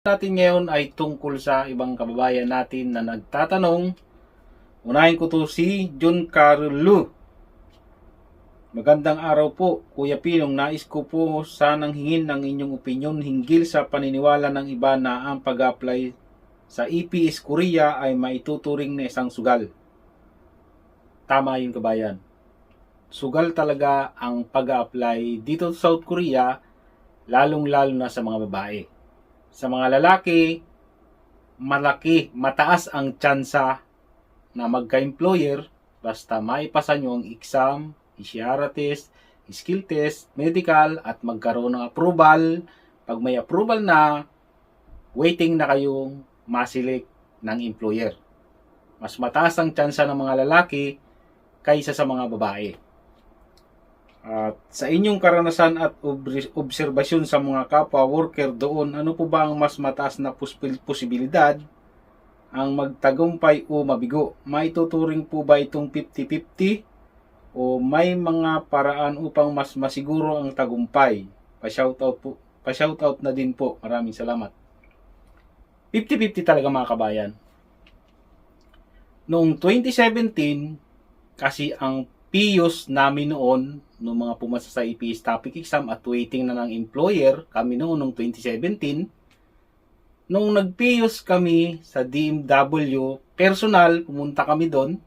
Natin ngayon ay tungkol sa ibang kababayan natin na nagtatanong. Unahin ko to si John Carlo. Magandang araw po, Kuya Pinong. Nais ko po sanang hingin ng inyong opinyon hinggil sa paniniwala ng iba na ang pag-apply sa EPS Korea ay maituturing na isang sugal. Tama yun, kabayan. Sugal talaga ang pag-apply dito sa South Korea, lalong-lalo na sa mga babae. Sa mga lalaki, mataas ang tsansa na magka-employer basta maipasa nyo ang exam, PCR test, skill test, medical, at magkaroon ng approval. Pag may approval na, waiting na kayong maselect ng employer. Mas mataas ang tsansa ng mga lalaki kaysa sa mga babae. At sa inyong karanasan at obserbasyon sa mga kapwa worker doon, ano po ba ang mas mataas na posibilidad ang magtagumpay o mabigo? Maituturing po ba itong 50-50 o may mga paraan upang mas masiguro ang tagumpay? Pa-shoutout na din po. Maraming salamat. 50-50 talaga, mga kabayan. Noong 2017, kasi ang PIUS namin noon, nung mga pumasa sa EPS topic exam at waiting na ng employer, kami noong 2017, nung nag-PIUS kami sa DMW, personal, pumunta kami doon.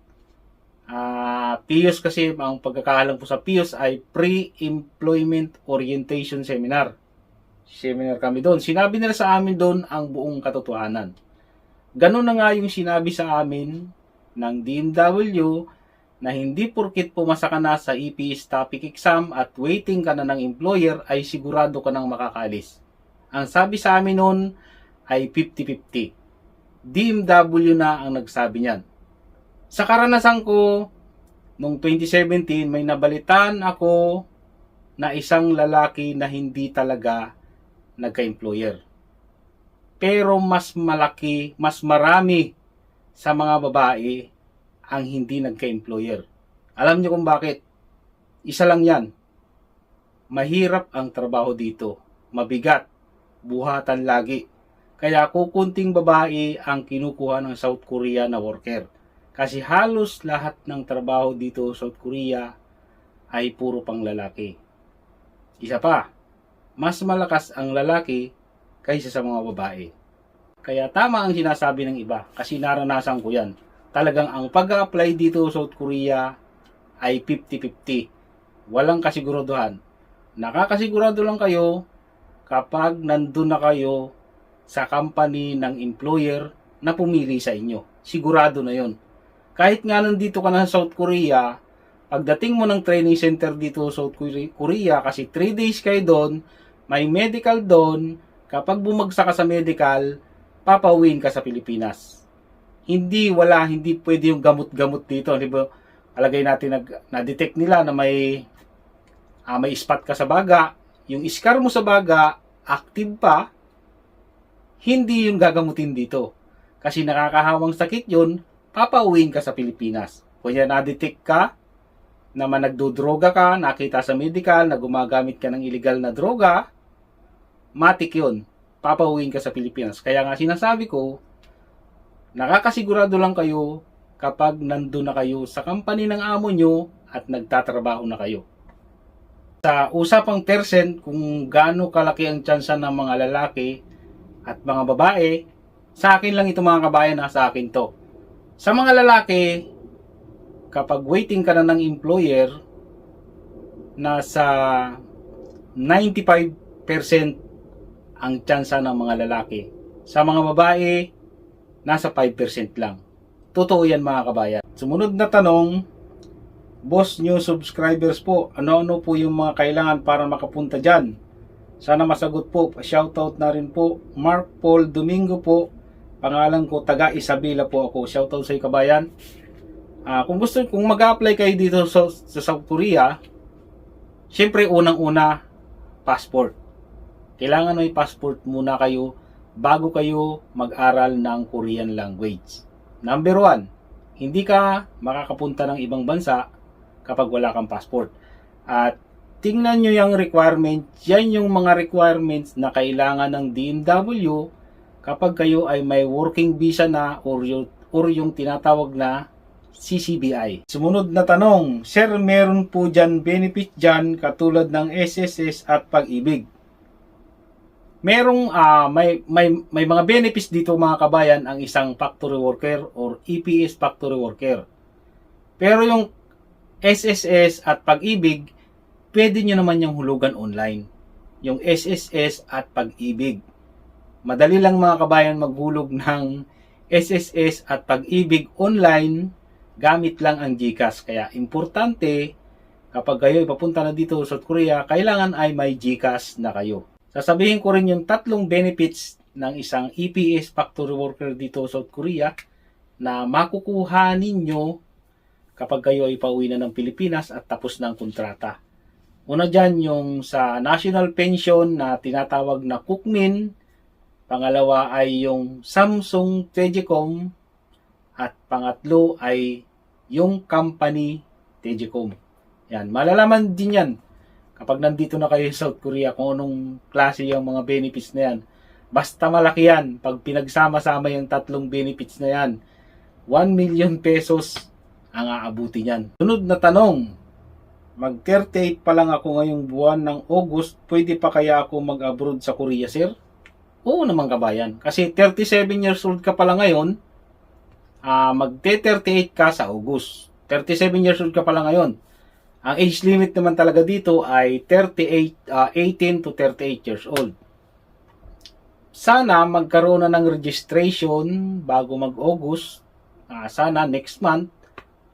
PIUS kasi, ang pagkakaalam po sa PIUS ay Pre-Employment Orientation Seminar. Seminar kami doon. Sinabi nila sa amin doon ang buong katotohanan. Ganun na nga yung sinabi sa amin ng DMW, na hindi porkit pumasa ka na sa EPS topic exam at waiting ka na ng employer ay sigurado ka nang makakaalis. Ang sabi sa amin noon ay 50-50. DMW na ang nagsabi niyan. Sa karanasan ko, noong 2017, may nabalitaan ako na isang lalaki na hindi talaga nagka-employer. Pero mas marami sa mga babae ang hindi nagka-employer. Alam niyo kung bakit? Isa lang yan. Mahirap ang trabaho dito. Mabigat. Buhatan lagi. Kaya kukunting babae ang kinukuha ng South Korea na worker. Kasi halos lahat ng trabaho dito sa South Korea ay puro pang lalaki. Isa pa, mas malakas ang lalaki kaysa sa mga babae. Kaya tama ang sinasabi ng iba kasi naranasan ko yan. Talagang ang pag-apply dito sa South Korea ay 50-50. Walang kasiguraduhan. Nakakasigurado lang kayo kapag nandun na kayo sa company ng employer na pumili sa inyo. Sigurado na yon. Kahit nga nandito ka na sa South Korea, pagdating mo ng training center dito sa South Korea, kasi 3 days kayo doon, may medical doon, kapag bumagsak ka sa medical, papauwiin ka sa Pilipinas. Hindi pwede yung gamot-gamot dito. Di ba? Alagay natin na-detect nila na may spot ka sa baga. Yung scar mo sa baga, active pa, hindi yung gagamutin dito. Kasi nakakahawang sakit yun, papauwiin ka sa Pilipinas. Kung yan na-detect ka, na nagdodroga ka, nakita sa medical, na gumagamit ka ng illegal na droga, matik yun. Papauwiin ka sa Pilipinas. Kaya nga sinasabi ko, nakakasigurado lang kayo kapag nandun na kayo sa company ng amo nyo at nagtatrabaho na kayo. Sa usapang percent, kung gaano kalaki ang tsansa ng mga lalaki at mga babae, sa akin lang ito, mga kabayan, sa akin to. Sa mga lalaki, kapag waiting ka na ng employer, nasa 95% ang tsansa ng mga lalaki. Sa mga babae, nasa 5% lang. Totoo yan, mga kabayan. Sumunod na tanong, boss new subscribers po, ano-ano po yung mga kailangan para makapunta dyan? Sana masagot po. Shoutout na rin po. Mark Paul Domingo po. Pangalan ko, taga Isabela po ako. Shoutout sa kabayan. Kung mag-apply kayo dito sa South Korea, syempre unang-una, passport. Kailangan may passport muna kayo bago kayo mag-aral ng Korean language. Number 1, hindi ka makakapunta ng ibang bansa kapag wala kang passport. At tingnan nyo yung requirement, yan yung mga requirements na kailangan ng DMW kapag kayo ay may working visa na or yung tinatawag na CCBI. Sumunod na tanong, Sir, meron po dyan benefit dyan katulad ng SSS at Pag-ibig. Merong may mga benefits dito mga kabayan ang isang factory worker or EPS factory worker. Pero yung SSS at Pag-ibig, pwede nyo naman yung hulugan online. Yung SSS at Pag-ibig. Madali lang mga kabayan maghulog ng SSS at Pag-ibig online gamit lang ang GCash. Kaya importante kapag kayo ipapunta na dito sa South Korea, kailangan ay may GCash na kayo. Sasabihin ko rin yung tatlong benefits ng isang EPS factory worker dito sa South Korea na makukuha ninyo kapag kayo ay pauwi na ng Pilipinas at tapos ng kontrata. Una dyan yung sa national pension na tinatawag na Kukmin. Pangalawa ay yung Samsung Tegecom. At pangatlo ay yung company Tegecom. Yan, malalaman din yan kapag nandito na kayo sa South Korea kung anong klase yung mga benefits na yan. Basta malaki yan. Pag pinagsama-sama yung tatlong benefits na yan, 1 million pesos ang aabuti niyan. Sunod na tanong, mag-38 pa lang ako ngayong buwan ng August, pwede pa kaya ako mag-abroad sa Korea, sir? Oo naman kabayan. Kasi 37 years old ka pala ngayon, magte-38 ka sa August. 37 years old ka pala ngayon. Ang age limit naman talaga dito ay 18 to 38 years old. Sana magkaroon na ng registration bago mag-August. Sana next month.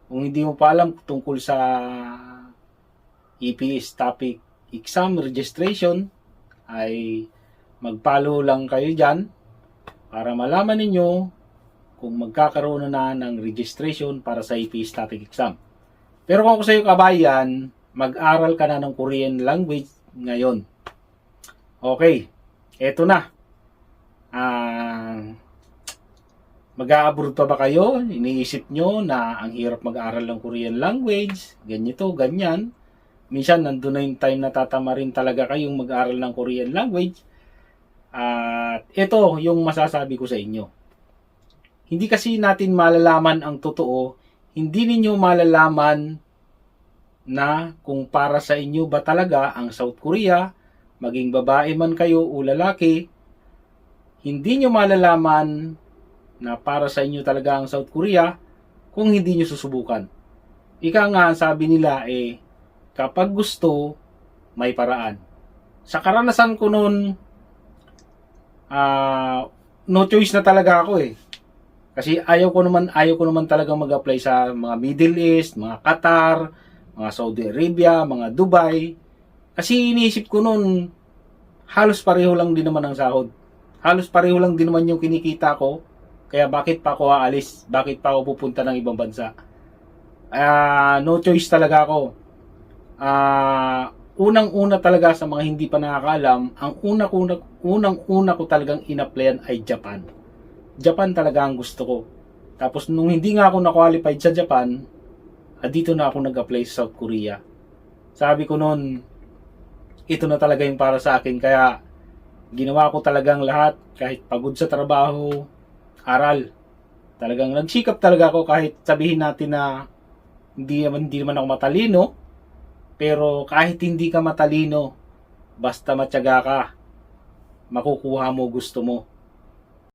Kung hindi mo pa alam tungkol sa EPS topic exam registration, ay mag-follow lang kayo dyan para malaman ninyo kung magkakaroon na ng registration para sa EPS topic exam. Pero kung ako sa iyo kabayan, mag-aral ka na ng Korean language ngayon. Okay, eto na. Mag-a-abroad pa ba kayo? Iniisip nyo na ang hirap mag-aral ng Korean language, ganito, ganyan. Minsan, nandun na yung time na tatama rin talaga kayong mag-aral ng Korean language. At ito yung masasabi ko sa inyo. Hindi kasi natin malalaman ang totoo, hindi ninyo malalaman na kung para sa inyo ba talaga ang South Korea, maging babae man kayo o lalaki, hindi nyo malalaman na para sa inyo talaga ang South Korea kung hindi nyo susubukan. Ika nga, sabi nila kapag gusto, may paraan. Sa karanasan ko noon, no choice na talaga ako Kasi ayaw ko naman talaga mag-apply sa mga Middle East, mga Qatar, mga Saudi Arabia, mga Dubai. Kasi iniisip ko noon, halos pareho lang din naman ang sahod. Halos pareho lang din naman yung kinikita ko. Kaya bakit pa ako aalis? Bakit pa ako pupunta ng ibang bansa? No choice talaga ako. Unang-una talaga sa mga hindi pa nakakaalam, ang unang-una ko talagang in-applyan ay Japan. Japan talaga ang gusto ko. Tapos nung hindi nga ako na-qualified sa Japan, dito na ako nag-apply sa South Korea. Sabi ko noon, ito na talaga yung para sa akin. Kaya ginawa ko talagang lahat. Kahit pagod sa trabaho, aral. Talagang nagsikap talaga ako kahit sabihin natin na hindi naman ako matalino. Pero kahit hindi ka matalino, basta matyaga ka, makukuha mo gusto mo.